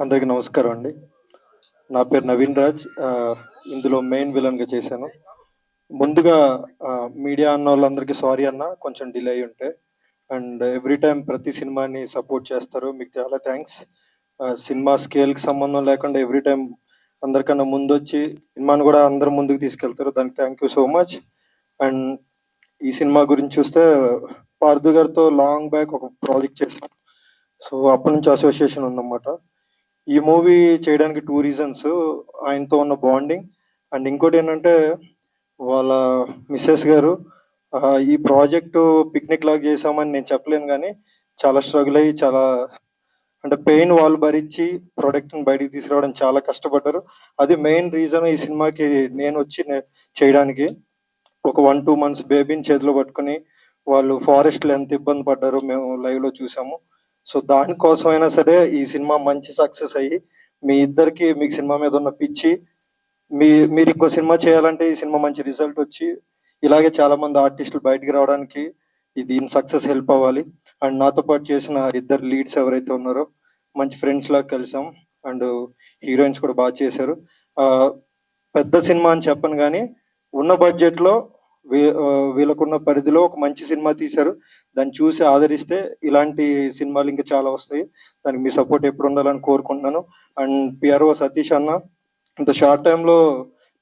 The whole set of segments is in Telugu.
అందరికీ నమస్కారం అండి. నా పేరు నవీన్ రాజ్. ఇందులో మెయిన్ విలన్‌గా చేశాను. ముందుగా మీడియా అన్న వాళ్ళందరికీ సారీ అన్న, కొంచెం డిలే అయ్యి ఉంటే. అండ్ ఎవ్రీ టైమ్ ప్రతి సినిమాని సపోర్ట్ చేస్తారు. మీకు చాలా థ్యాంక్స్. సినిమా స్కేల్‌కి సంబంధం లేకుండా ఎవ్రీ టైమ్ అందరికన్నా ముందొచ్చి సినిమాని కూడా అందరి ముందుకు తీసుకెళ్తారు. దానికి thank you so much. And ఈ సినిమా గురించి చూస్తే పార్థు గారితో లాంగ్ బ్యాక్ ఒక ప్రాజెక్ట్ చేశాం. సో అప్పటి నుంచి అసోసియేషన్ ఉందన్నమాట. ఈ మూవీ చేయడానికి 2 రీజన్స్. ఆయనతో ఉన్న బాండింగ్ అండ్ ఇంకోటి ఏంటంటే వాళ్ళ మిసెస్ గారు ఈ ప్రాజెక్టు పిక్నిక్ లాగా చేసామని నేను చెప్పలేను, కానీ చాలా స్ట్రగుల్ అయ్యి చాలా అంటే పెయిన్ వాళ్ళు భరించి ప్రోడక్ట్ని బయటికి తీసుకురావడం చాలా కష్టపడ్డారు. అది మెయిన్ రీజన్ ఈ సినిమాకి నేను వచ్చి చేయడానికి. ఒక 1-2 మంత్స్ బేబీని చేతిలో పట్టుకుని వాళ్ళు ఫారెస్ట్లో ఎంత ఇబ్బంది పడ్డారో మేము లైవ్లో చూసాము. సో దానికోసమైనా సరే ఈ సినిమా మంచి సక్సెస్ అయ్యి మీ ఇద్దరికి మీకు సినిమా మీద ఉన్న పిచ్చి మీరు ఇంకో సినిమా చేయాలంటే ఈ సినిమా మంచి రిజల్ట్ వచ్చి ఇలాగే చాలా మంది ఆర్టిస్టులు బయటికి రావడానికి దీని సక్సెస్ హెల్ప్ అవ్వాలి. అండ్ నాతో పాటు చేసిన ఇద్దరు లీడ్స్ ఎవరైతే ఉన్నారో మంచి ఫ్రెండ్స్ లాగా కలిసాం. అండ్ హీరోయిన్స్ కూడా బాగా చేశారు. పెద్ద సినిమా అని చెప్పను, కానీ ఉన్న బడ్జెట్లో వీళ్ళకున్న పరిధిలో ఒక మంచి సినిమా తీశారు. దాన్ని చూసి ఆదరిస్తే ఇలాంటి సినిమాలు ఇంకా చాలా వస్తాయి. దానికి మీ సపోర్ట్ ఎప్పుడు ఉండాలని కోరుకుంటున్నాను. అండ్ పిఆర్ఓ సతీష్ అన్న, ఇంత షార్ట్ టైంలో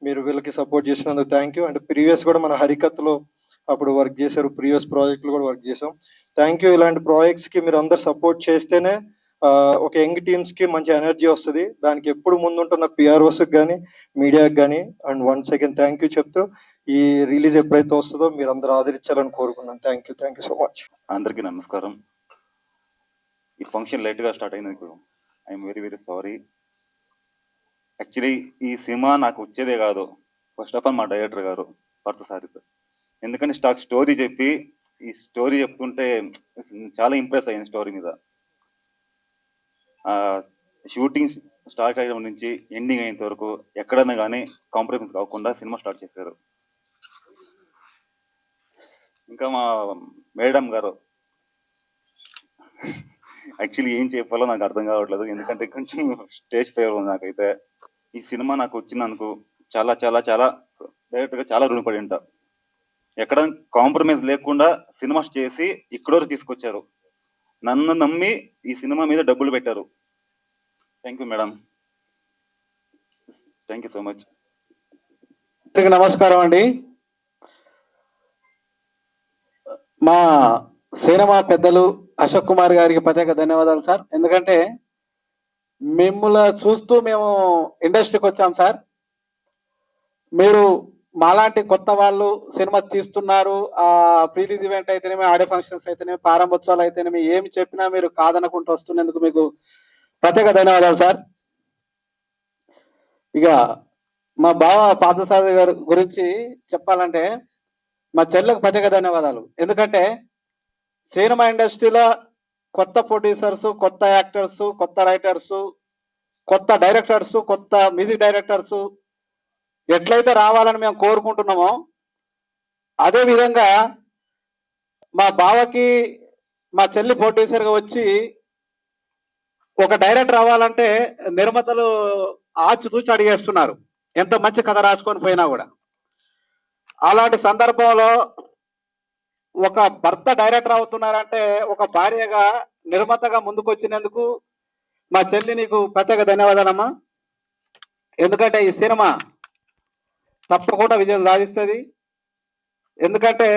మీరు వీళ్ళకి సపోర్ట్ చేసినందుకు థ్యాంక్ యూ. అండ్ ప్రీవియస్ కూడా మన హరికత్లో అప్పుడు వర్క్ చేశారు, ప్రీవియస్ ప్రాజెక్టులు కూడా వర్క్ చేసాం. Thank you. ఇలాంటి ప్రాజెక్ట్స్కి మీరు అందరు సపోర్ట్ చేస్తేనే ఒక యంగ్ టీమ్స్కి మంచి ఎనర్జీ వస్తుంది. దానికి ఎప్పుడు ముందుంటున్న పిఆర్ఓస్కి కానీ మీడియాకి కానీ and once again thank you చెప్తూ ఈ రిలీజ్ ఎప్పుడైతే వస్తుందో మీరు అందరూ ఆదరించాలని కోరుకున్నాను. Thank you so much. అందరికీ నమస్కారం. ఈ ఫంక్షన్ లేట్గా స్టార్ట్ అయినందుకు I'm very very sorry. Actually ఈ సినిమా నాకు వచ్చేదే కాదు. ఫస్ట్ ఆఫ్ ఆల్ మా డైరెక్టర్ గారు పార్థసారథి సార్, ఎందుకంటే స్టోరీ చెప్పి ఈ స్టోరీ చెప్తుంటే చాలా ఇంప్రెస్ అయ్యింది స్టోరీ మీద. షూటింగ్ స్టార్ట్ అయ్యడం నుంచి ఎండింగ్ అయ్యేంత వరకు ఎక్కడైనా కానీ కాంప్రమైజ్ కాకుండా సినిమా స్టార్ట్ చేశారు. ఇంకా మా మేడం గారు యాక్చువల్లీ ఏం చెప్పాలో నాకు అర్థం కావట్లేదు, ఎందుకంటే కొంచెం స్టేజ్ ఫేవర్ ఉంది నాకైతే. ఈ సినిమా నాకు వచ్చినందుకు చాలా చాలా చాలా డైరెక్ట్గా చాలా రుణపడి ఉంటా. ఎక్కడ కాంప్రమైజ్ లేకుండా సినిమా చేసి ఇక్కడోరు తీసుకొచ్చారు. నన్ను నమ్మి ఈ సినిమా మీద డబ్బులు పెట్టారు. Thank you madam. Thank you so much. నమస్కారం అండి. మా సినిమా పెద్దలు అశోక్ కుమార్ గారికి ప్రత్యేక ధన్యవాదాలు సార్. ఎందుకంటే మిమ్మల్ని చూస్తూ మేము ఇండస్ట్రీకి వచ్చాం సార్. మీరు మాలాంటి కొత్త వాళ్ళు సినిమా తీస్తున్నారు, ప్రీలీజ్ ఈవెంట్ అయితేనేమి, ఆడియో ఫంక్షన్స్ అయితేనేమి, ప్రారంభోత్సవాలు అయితేనేమి, ఏమి చెప్పినా మీరు కాదనుకుంటూ వస్తున్నందుకు మీకు ప్రత్యేక ధన్యవాదాలు సార్. ఇక మా బావ పార్థసారథి గారి గురించి చెప్పాలంటే మా చెల్లెకు ప్రత్యేక ధన్యవాదాలు. ఎందుకంటే సినిమా ఇండస్ట్రీలో కొత్త ప్రొడ్యూసర్స్, కొత్త యాక్టర్స్, కొత్త రైటర్స్, కొత్త డైరెక్టర్స్, కొత్త మ్యూజిక్ డైరెక్టర్స్ ఎట్లయితే రావాలని మేము కోరుకుంటున్నామో అదే విధంగా మా బావకి మా చెల్లి ప్రొడ్యూసర్గా వచ్చి ఒక డైరెక్టర్ అవ్వాలంటే నిర్మాతలు ఆచితూచి అడిగేస్తున్నారు, ఎంత మంచి కథ రాసుకొని పోయినా కూడా. అలాంటి సందర్భంలో ఒక భర్త డైరెక్టర్ అవుతున్నారంటే ఒక భార్యగా నిర్మాతగా ముందుకు వచ్చినందుకు మా చెల్లి నీకు ప్రత్యేక ధన్యవాదాలమ్మా. ఎందుకంటే ఈ సినిమా తప్పకుండా విజయం సాధిస్తుంది. ఎందుకంటే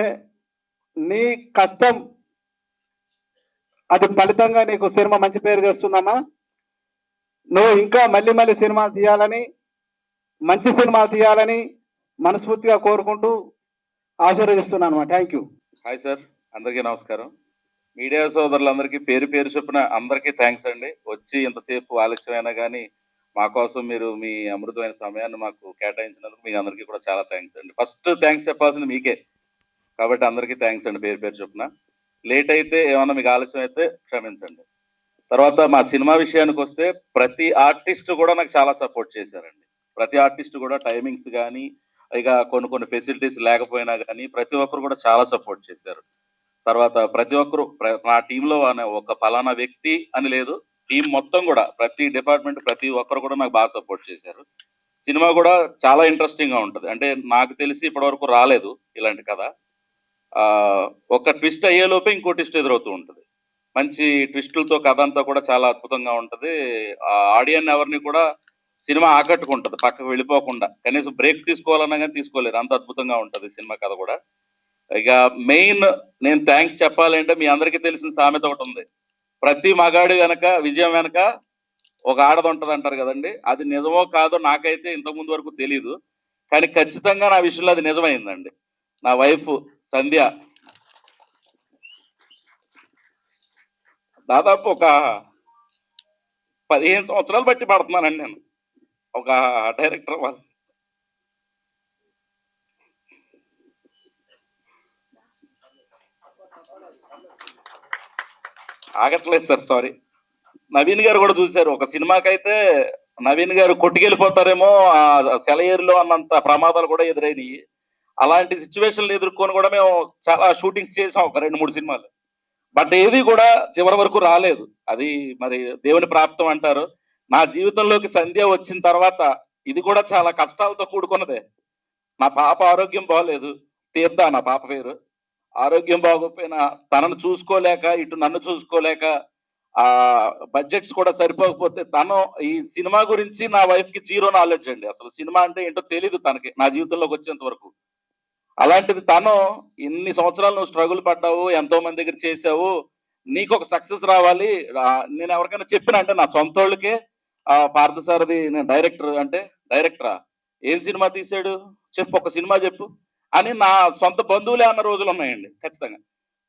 నీ కష్టం అది ఫలితంగా నీకు సినిమా మంచి పేరు తెస్తుందమ్మా. నువ్వు ఇంకా మళ్ళీ మళ్ళీ సినిమా తీయాలని, మంచి సినిమా తీయాలని మనస్ఫూర్తిగా కోరుకుంటూ ఆశీర్వదిస్తున్నాను అన్నమాట. Thank you. హాయ్ సార్, అందరికీ నమస్కారం. మీడియా సోదరులందరికీ పేరు పేరు చొప్పున అందరికీ థ్యాంక్స్ అండి. వచ్చి ఇంతసేపు ఆలస్యమైనా కానీ మా కోసం మీరు మీ అమృతమైన సమయాన్ని మాకు కేటాయించినందుకు మీకు అందరికీ కూడా చాలా థ్యాంక్స్ అండి. ఫస్ట్ థ్యాంక్స్ చెప్పాల్సింది మీకే, కాబట్టి అందరికీ థ్యాంక్స్ అండి పేరు పేరు చొప్పున. లేట్ అయితే ఏమన్నా మీకు ఆలస్యం అయితే క్షమించండి. తర్వాత మా సినిమా విషయానికి వస్తే ప్రతి ఆర్టిస్ట్ కూడా నాకు చాలా సపోర్ట్ చేశారండి. ప్రతి ఆర్టిస్ట్ కూడా టైమింగ్స్ కానీ ఇక కొన్ని ఫెసిలిటీస్ లేకపోయినా కానీ ప్రతి ఒక్కరు కూడా చాలా సపోర్ట్ చేశారు. తర్వాత ప్రతి ఒక్కరు మా టీంలో ఒక పలానా వ్యక్తి అని లేదు, టీం మొత్తం కూడా ప్రతి డిపార్ట్మెంట్ ప్రతి ఒక్కరు కూడా నాకు బాగా సపోర్ట్ చేశారు. సినిమా కూడా చాలా ఇంట్రెస్టింగ్ గా ఉంటుంది. అంటే నాకు తెలిసి ఇప్పటివరకు రాలేదు ఇలాంటి కథ. ఒక ట్విస్ట్ అయ్యేలోపే ఇంకో ట్విస్ట్ ఎదురవుతూ ఉంటుంది. మంచి ట్విస్టులతో కథ అంతా కూడా చాలా అద్భుతంగా ఉంటుంది. ఆడియన్ ఎవరిని కూడా సినిమా ఆకట్టుకుంటుంది పక్కకు వెళ్ళిపోకుండా. కనీసం బ్రేక్ తీసుకోవాలన్నా కానీ తీసుకోలేరు, అంత అద్భుతంగా ఉంటుంది సినిమా కథ కూడా. ఇక మెయిన్ నేను థ్యాంక్స్ చెప్పాలంటే మీ అందరికీ తెలిసిన సామెత ఒకటి ఉంది, ప్రతి మగాడి వెనక విజయం వెనక ఒక ఆడది ఉంటుంది అంటారు కదండి. అది నిజమో కాదో నాకైతే ఇంతకుముందు వరకు తెలీదు, కానీ ఖచ్చితంగా నా విషయంలో అది నిజమైందండి. నా వైఫ్ సంధ్య దాదాపు ఒక 15 సంవత్సరాలు బట్టి పడుతున్నానండి నేను ఒక డైరెక్టర్ వాళ్ళు. ఆగట్లేదు సార్, సారీ. నవీన్ గారు కూడా చూశారు, ఒక సినిమాకైతే నవీన్ గారు కొట్టుకెళ్ళిపోతారేమో సెలయేరులో అన్నంత ప్రమాదాలు కూడా ఎదురైనవి. అలాంటి సిచ్యువేషన్లు ఎదుర్కొని కూడా మేము చాలా షూటింగ్స్ చేసాం, ఒక 2-3 సినిమాలు. బట్ ఏది కూడా చివరి వరకు రాలేదు. అది మరి దేవుని ప్రాప్తం అంటారు. నా జీవితంలోకి సంధ్య వచ్చిన తర్వాత ఇది కూడా చాలా కష్టాలతో కూడుకున్నదే. నా పాప ఆరోగ్యం బాగోలేదు, తీర్థ నా పాప పేరు. ఆరోగ్యం బాగోకపోయినా తనను చూసుకోలేక ఇటు నన్ను చూసుకోలేక బడ్జెట్స్ కూడా సరిపోకపోతే తను ఈ సినిమా గురించి నా వైఫ్ కి 0 నాలెడ్జ్ అండి. అసలు సినిమా అంటే ఏంటో తెలీదు తనకి నా జీవితంలోకి వచ్చేంత వరకు. అలాంటిది తను ఇన్ని సంవత్సరాలు నువ్వు స్ట్రగుల్ పడ్డావు, ఎంతో మంది దగ్గర చేసావు, నీకు ఒక సక్సెస్ రావాలి. నేను ఎవరికైనా చెప్పిన అంటే నా సొంత వాళ్ళకే పార్థసారథి నేను డైరెక్టర్ అంటే, డైరెక్టరా ఏం సినిమా తీసాడు చెప్పు, ఒక సినిమా చెప్పు అని నా సొంత బంధువులే అన్న రోజులు ఉన్నాయండి ఖచ్చితంగా.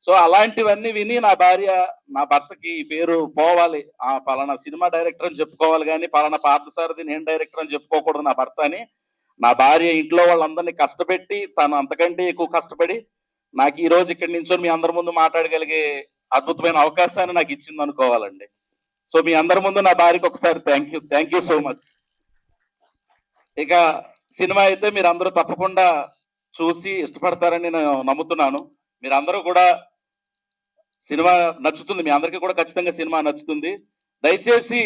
సో అలాంటివన్నీ విని నా భార్య నా భర్తకి పేరు పోవాలి, పలానా సినిమా డైరెక్టర్ అని చెప్పుకోవాలి, కానీ పలానా పార్థసారథి నేను డైరెక్టర్ అని చెప్పుకోకూడదు నా భర్త అని నా భార్య ఇంట్లో వాళ్ళందరినీ కష్టపెట్టి తను అంతకంటే ఎక్కువ కష్టపడి నాకు ఈ రోజు ఇక్కడి నించొని మీ అందరి ముందు మాట్లాడగలిగే అద్భుతమైన అవకాశాన్ని నాకు ఇచ్చింది అనుకోవాలండి. సో మీ అందరి ముందు నా భార్యకి ఒకసారి థ్యాంక్ యూ సో మచ్. ఇక సినిమా అయితే మీరు అందరూ తప్పకుండా చూసి ఇష్టపడతారని నేను నమ్ముతున్నాను. మీరందరూ కూడా సినిమా నచ్చుతుంది, మీ అందరికీ కూడా ఖచ్చితంగా సినిమా నచ్చుతుంది. దయచేసి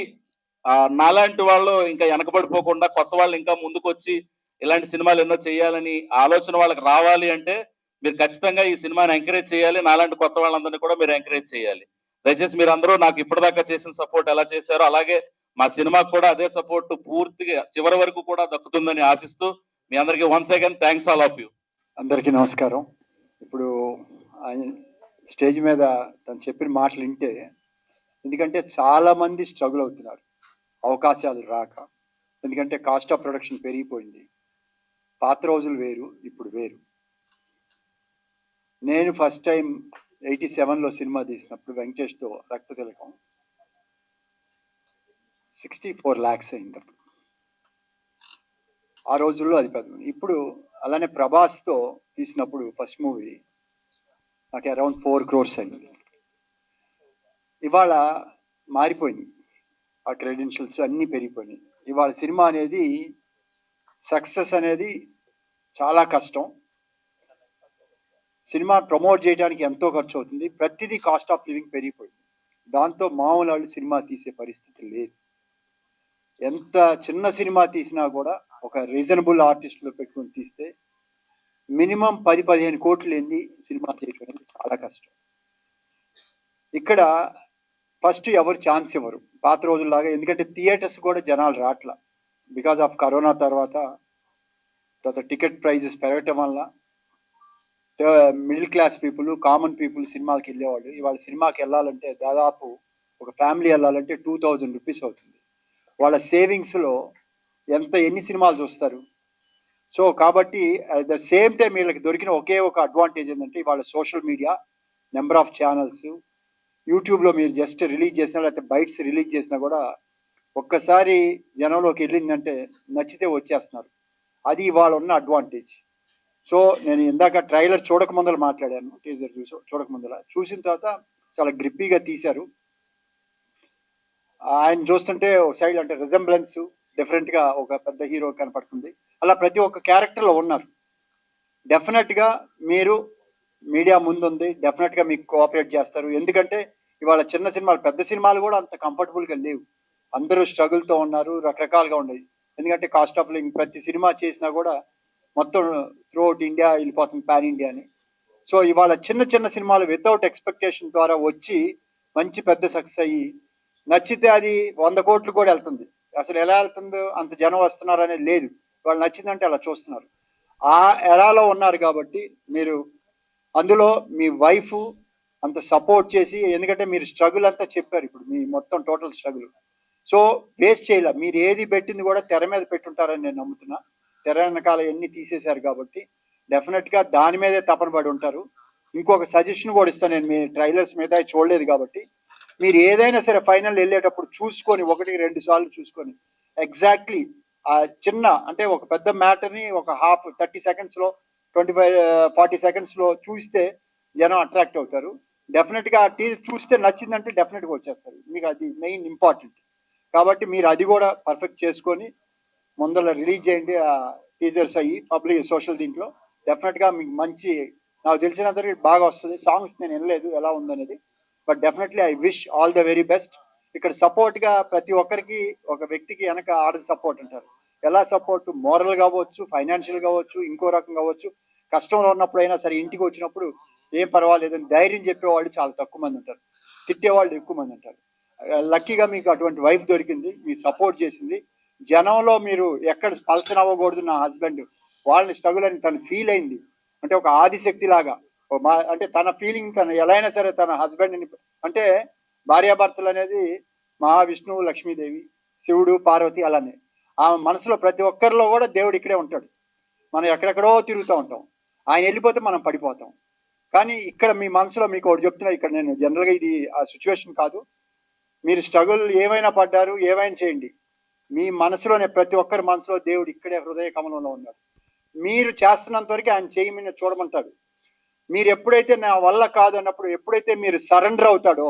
నాలాంటి వాళ్ళు ఇంకా వెనకబడిపోకుండా కొత్త వాళ్ళు ఇంకా ముందుకు వచ్చి ఇలాంటి సినిమాలు ఎన్నో చేయాలని ఆలోచన వాళ్ళకి రావాలి అంటే మీరు ఖచ్చితంగా ఈ సినిమాని ఎంకరేజ్ చేయాలి. నాలాంటి కొత్త వాళ్ళందరినీ కూడా మీరు ఎంకరేజ్ చేయాలి. దయచేసి మీరు అందరూ నాకు ఇప్పటిదాకా చేసిన సపోర్ట్ ఎలా చేశారో అలాగే మా సినిమాకు కూడా అదే సపోర్ట్ పూర్తిగా చివరి వరకు కూడా దక్కుతుందని ఆశిస్తూ మీ అందరికీ once again thanks all of you. అందరికీ నమస్కారం. ఇప్పుడు స్టేజ్ మీద తను చెప్పిన మాటలు వింటే, ఎందుకంటే చాలా మంది స్ట్రగుల్ అవుతున్నారు అవకాశాలు రాక. ఎందుకంటే కాస్ట్ ఆఫ్ ప్రొడక్షన్ పెరిగిపోయింది. పాత రోజులు వేరు, ఇప్పుడు వేరు. నేను ఫస్ట్ టైం 87లో సినిమా తీసినప్పుడు వెంకటేష్తో రక్తతిలకం 64 lakhs అయింది. ఆ రోజుల్లో అది పెద్ద. ఇప్పుడు అలానే ప్రభాస్తో తీసినప్పుడు ఫస్ట్ మూవీ నాకు అరౌండ్ 4 crores అయింది. ఇవాళ మారిపోయింది, ఆ క్రెడెన్షియల్స్ అన్నీ పెరిగిపోయినాయి. ఇవాళ సినిమా అనేది సక్సెస్ అనేది చాలా కష్టం. సినిమా ప్రమోట్ చేయడానికి ఎంతో ఖర్చు అవుతుంది. ప్రతిదీ కాస్ట్ ఆఫ్ లివింగ్ పెరిగిపోయింది. దాంతో మామూలు వాళ్ళు సినిమా తీసే పరిస్థితి లేదు. ఎంత చిన్న సినిమా తీసినా కూడా ఒక రీజనబుల్ ఆర్టిస్టులు పెట్టుకొని తీస్తే మినిమం 10-15 కోట్లు ఏంది సినిమా చేయడం చాలా కష్టం. ఇక్కడ ఫస్ట్ ఎవరు ఛాన్స్ ఇవ్వరు పాత రోజుల్లాగా. ఎందుకంటే థియేటర్స్ కూడా జనాలు రాట్లా, బికాజ్ ఆఫ్ కరోనా. తర్వాత టికెట్ ప్రైజెస్ పెరగటం వల్ల middle class people, common people సినిమాకి వెళ్ళేవాళ్ళు. ఇవాళ సినిమాకి వెళ్ళాలంటే దాదాపు ఒక ఫ్యామిలీ వెళ్ళాలంటే 2000 రూపీస్ అవుతుంది. వాళ్ళ సేవింగ్స్లో ఎన్ని సినిమాలు చూస్తారు? సో కాబట్టి అట్ ద సేమ్ టైం వీళ్ళకి దొరికిన ఒకే ఒక అడ్వాంటేజ్ ఏంటంటే ఇవాళ social media, number of channels, యూట్యూబ్లో మీరు జస్ట్ రిలీజ్ చేసినా లేకపోతే బైట్స్ రిలీజ్ చేసినా కూడా ఒక్కసారి జనంలోకి వెళ్ళిందంటే నచ్చితే వచ్చేస్తున్నారు. అది ఇవాళ ఉన్న అడ్వాంటేజ్. సో నేను ఇందాక ట్రైలర్ చూడక ముందర మాట్లాడాను, టీజర్ చూడక ముందర. చూసిన తర్వాత చాలా గ్రిప్పీగా తీశారు. ఆయన చూస్తుంటే ఒక సైడ్ అంటే రిజంబ్లెన్స్ డిఫరెంట్గా ఒక పెద్ద హీరో కనపడుతుంది. అలా ప్రతి ఒక్క క్యారెక్టర్లో ఉన్నారు. డెఫినెట్గా మీరు మీడియా ముందుంది, డెఫినెట్గా మీకు కోఆపరేట్ చేస్తారు. ఎందుకంటే ఇవాళ చిన్న సినిమాలు, పెద్ద సినిమాలు కూడా అంత కంఫర్టబుల్గా లేవు. అందరూ స్ట్రగుల్తో ఉన్నారు, రకరకాలుగా ఉన్నాయి. ఎందుకంటే కాస్ట్ ఆఫ్ లివింగ్, ప్రతి సినిమా చేసినా కూడా మొత్తం త్రూఅవుట్ ఇండియా వెళ్ళిపోతుంది, పాన్ ఇండియా అని. సో ఇవాళ చిన్న చిన్న సినిమాలు వితౌట్ ఎక్స్పెక్టేషన్ ద్వారా వచ్చి మంచి పెద్ద సక్సెస్ అయ్యి, నచ్చితే అది 100 కోట్లు కూడా వెళ్తుంది. అసలు ఎలా వెళ్తుందో, అంత జనం వస్తున్నారు అనేది లేదు. వాళ్ళు నచ్చిందంటే అలా చూస్తున్నారు. ఆ ఎరాలో ఉన్నారు కాబట్టి మీరు అందులో మీ వైఫ్ అంత సపోర్ట్ చేసి, ఎందుకంటే మీరు స్ట్రగుల్ అంతా చెప్పారు ఇప్పుడు, మీ మొత్తం టోటల్ స్ట్రగుల్. సో వేస్ట్ చేయలే. మీరు ఏది పెట్టింది కూడా తెర మీద పెట్టుంటారని నేను నమ్ముతున్నా. తెర వెనకాల ఎన్ని తీసేశారు కాబట్టి డెఫినెట్గా దాని మీదే తపన పడి ఉంటారు. ఇంకొక సజెషన్ కూడా ఇస్తాను నేను, మీ ట్రైలర్స్ మీద చూడలేదు కాబట్టి మీరు ఏదైనా సరే ఫైనల్ వెళ్ళేటప్పుడు చూసుకొని 1-2 సార్లు చూసుకొని ఎగ్జాక్ట్లీ ఆ చిన్న, అంటే ఒక పెద్ద మ్యాటర్ని ఒక 30 సెకండ్స్లో 25-40 సెకండ్స్లో చూస్తే జనం అట్రాక్ట్ అవుతారు. డెఫినెట్గా ఆ చూస్తే నచ్చిందంటే డెఫినెట్గా వచ్చేస్తారు. మీకు అది మెయిన్ ఇంపార్టెంట్. కాబట్టి మీరు అది కూడా పర్ఫెక్ట్ చేసుకొని ముందర రిలీజ్ చేయండి. ఆ టీజర్స్ అయ్యి పబ్లిక్ సోషల్ దీంట్లో డెఫినెట్గా మీకు మంచి, నాకు తెలిసినంతవరకు బాగా వస్తుంది. సాంగ్స్ నేను వినలేదు ఎలా ఉందనేది, but definitely I wish all the very best. ఇక్కడ సపోర్ట్గా ప్రతి ఒక్కరికి, ఒక వ్యక్తికి వెనక ఆడది సపోర్ట్ అంటారు. ఎలా సపోర్ట్? మోరల్ కావచ్చు, ఫైనాన్షియల్ కావచ్చు, ఇంకో రకం కావచ్చు. కష్టంలో ఉన్నప్పుడైనా సరే ఇంటికి వచ్చినప్పుడు ఏం పర్వాలేదని ధైర్యం చెప్పేవాళ్ళు చాలా తక్కువ మంది ఉంటారు, తిట్టేవాళ్ళు ఎక్కువ మంది ఉంటారు. లక్కీగా మీకు అటువంటి వైఫ్ దొరికింది, మీరు సపోర్ట్ చేసింది. జనంలో మీరు ఎక్కడ పల్సన్ అవ్వకూడదు, నా హస్బెండ్ వాళ్ళని స్ట్రగుల్ అని తను ఫీల్ అయింది. అంటే ఒక ఆదిశక్తి లాగా, అంటే తన ఫీలింగ్, తను ఎలా అయినా సరే తన హస్బెండ్ని, అంటే భార్యాభర్తలు అనేది మహావిష్ణువు, లక్ష్మీదేవి, శివుడు, పార్వతి, అలానే ఆ మనసులో ప్రతి ఒక్కరిలో కూడా దేవుడు ఇక్కడే ఉంటాడు. మనం ఎక్కడెక్కడో తిరుగుతూ ఉంటాం, ఆయన వెళ్ళిపోతే మనం పడిపోతాం. కానీ ఇక్కడ మీ మనసులో మీకు ఒకటి చెప్తున్నా, ఇక్కడ నేను జనరల్గా ఇది ఆ సిచ్యువేషన్ కాదు, మీరు స్ట్రగుల్ ఏమైనా పడ్డారు, ఏమైనా చేయండి, మీ మనసులోనే, ప్రతి ఒక్కరి మనసులో దేవుడు ఇక్కడే హృదయ కమలంలో ఉన్నాడు. మీరు చేస్తున్నంత వరకు ఆయన చేయి మీద చూడమంటాడు. మీరు ఎప్పుడైతే నా వల్ల కాదు అన్నప్పుడు, ఎప్పుడైతే మీరు సరెండర్ అవుతాడో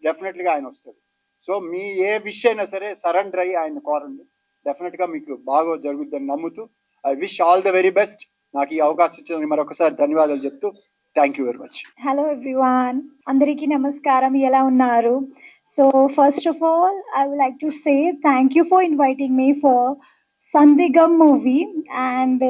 డెఫినెట్గా ఆయన వస్తాడు. సో మీ ఏ విషయం అయినా సరే సరెండర్ అయ్యి ఆయన కోరండి, డెఫినెట్గా మీకు బాగా జరుగుతుందని నమ్ముతూ I wish all the very best. నాకు ఈ అవకాశం ఇచ్చినందుకు మరొకసారి ధన్యవాదాలు చెప్తూ thank you very much. Hello everyone, అందరికీ నమస్కారం. ఎలా ఉన్నారు? So first of all I would like to say thank you for inviting me for Sandhigam movie, and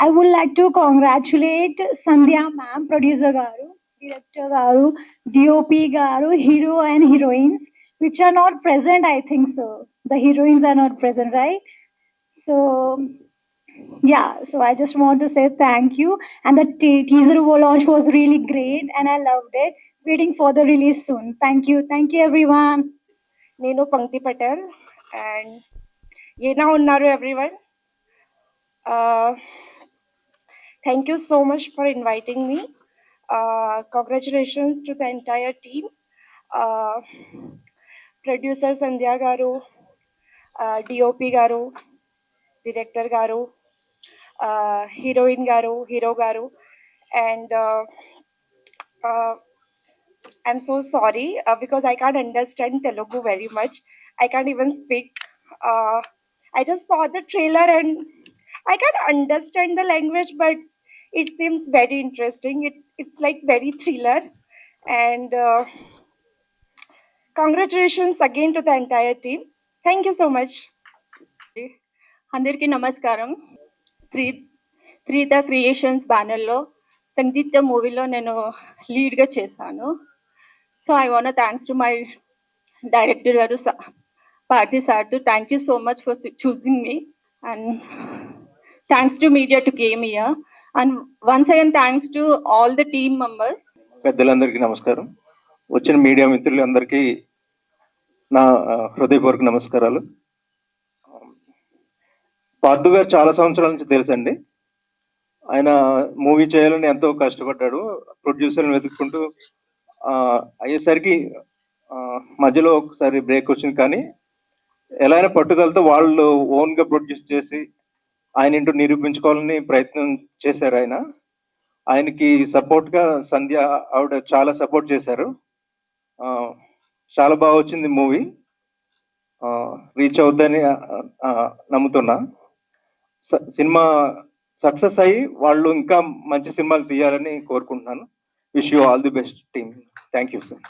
I would like to congratulate Sandhya ma'am, producer garu, director garu, DOP garu, hero and heroines which are not present. I think so the heroines are not present, right? So yeah, so I just want to say thank you, and the teaser launch was really great and I loved it. Waiting for the release soon. Thank you everyone. నేను పంక్తి పటేల్, అండ్ ఎలా ఉన్నారు everyone? Thank you so much for inviting me. Congratulations to the entire team, producer Sandhya garu, DOP garu, director garu, heroine garu, hero garu, and I'm so sorry because I can't understand Telugu very much. I can't even speak. I just saw the trailer and I can't understand the language, but it seems very interesting. It's like very thriller, and congratulations again to the entire team. Thank you so much. అందరికీ నమస్కారం. త్రీత క్రియేషన్స్ బ్యానర్లో సంగీత మూవీలో నేను లీడ్గా చేశాను. So I want thanks to my director garu Parthi sir. Thank you so much for choosing me, and thanks to media to came here, and once again thanks to all the team members. పెద్దలందరికీ నమస్కారం. వచ్చిన మీడియా మిత్రులందరికీ నా హృదయపూర్వక నమస్కారాలు. పార్థు గారు చాలా సంవత్సరాల నుంచి తెలుసండి. ఆయన మూవీ చేయాలని ఎంతో కష్టపడ్డాడు, ప్రొడ్యూసర్ని వెతుక్కుంటూ అయ్యేసరికి మధ్యలో ఒకసారి బ్రేక్ వచ్చింది. కానీ ఎలా అయినా పట్టుదలతో వాళ్ళు ఓన్గా ప్రొడ్యూస్ చేసి ఆయన ఇంటూ నిరూపించుకోవాలని ప్రయత్నం చేశారు. ఆయనకి సపోర్ట్గా సంధ్య ఆవిడ చాలా సపోర్ట్ చేశారు. చాలా బాగా వచ్చింది మూవీ, రీచ్ అవుద్దని నమ్ముతున్నా. సినిమా సక్సెస్ అయ్యి వాళ్ళు ఇంకా మంచి సినిమాలు తీయాలని కోరుకుంటున్నాను. Wish you all the best team. Thank you sir.